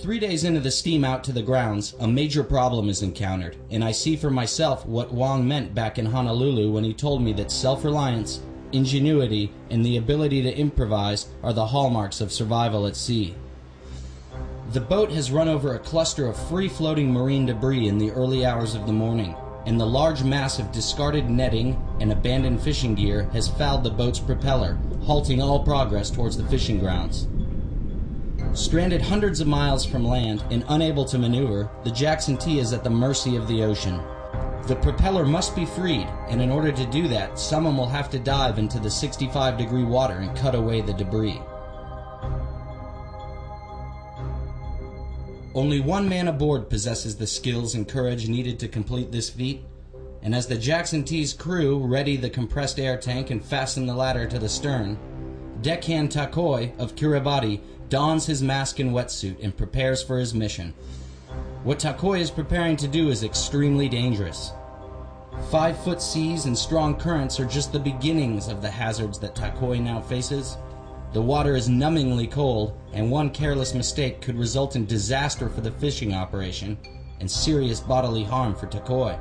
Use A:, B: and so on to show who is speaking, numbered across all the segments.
A: 3 days into the steam out to the grounds, a major problem is encountered, and I see for myself what Wang meant back in Honolulu when he told me that self-reliance, ingenuity, and the ability to improvise are the hallmarks of survival at sea. The boat has run over a cluster of free-floating marine debris in the early hours of the morning, and the large mass of discarded netting and abandoned fishing gear has fouled the boat's propeller, halting all progress towards the fishing grounds. Stranded hundreds of miles from land and unable to maneuver, the Jackson T is at the mercy of the ocean. The propeller must be freed, and in order to do that, someone will have to dive into the 65-degree water and cut away the debris. Only one man aboard possesses the skills and courage needed to complete this feat, and as the Jackson T's crew ready the compressed air tank and fasten the ladder to the stern, deckhand Takoi of Kiribati dons his mask and wetsuit and prepares for his mission. What Takoi is preparing to do is extremely dangerous. 5-foot seas and strong currents are just the beginnings of the hazards that Takoi now faces. The water is numbingly cold, and one careless mistake could result in disaster for the fishing operation and serious bodily harm for Takoi.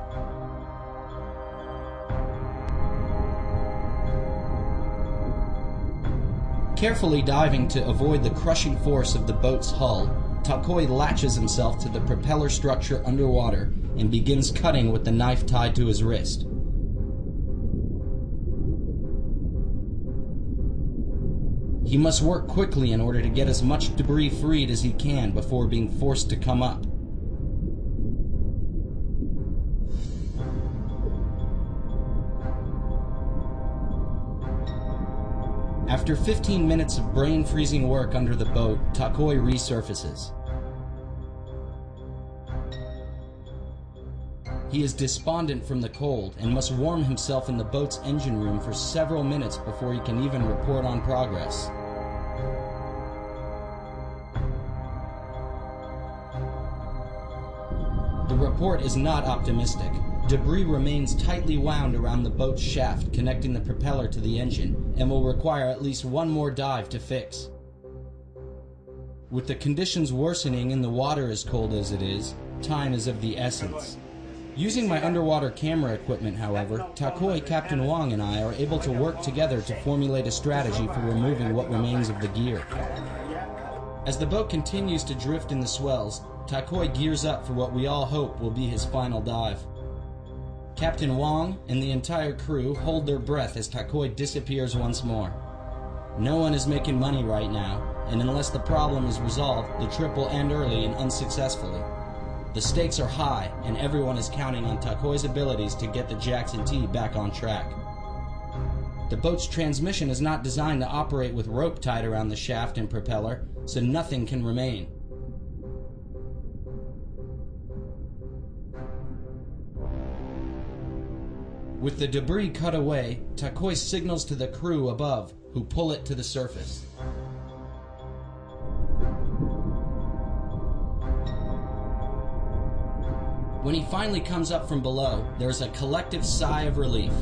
A: Carefully diving to avoid the crushing force of the boat's hull, Takoi latches himself to the propeller structure underwater and begins cutting with the knife tied to his wrist. He must work quickly in order to get as much debris freed as he can before being forced to come up. After 15 minutes of brain-freezing work under the boat, Takoi resurfaces. He is despondent from the cold and must warm himself in the boat's engine room for several minutes before he can even report on progress. The report is not optimistic. Debris remains tightly wound around the boat's shaft connecting the propeller to the engine and will require at least one more dive to fix. With the conditions worsening and the water as cold as it is, time is of the essence. Using my underwater camera equipment, however, Takoi, Captain Wang, and I are able to work together to formulate a strategy for removing what remains of the gear. As the boat continues to drift in the swells, Takoi gears up for what we all hope will be his final dive. Captain Wang and the entire crew hold their breath as Takoi disappears once more. No one is making money right now, and unless the problem is resolved, the trip will end early and unsuccessfully. The stakes are high, and everyone is counting on Takoi's abilities to get the Jackson T back on track. The boat's transmission is not designed to operate with rope tied around the shaft and propeller, so nothing can remain. With the debris cut away, Takoi signals to the crew above, who pull it to the surface. When he finally comes up from below, there is a collective sigh of relief.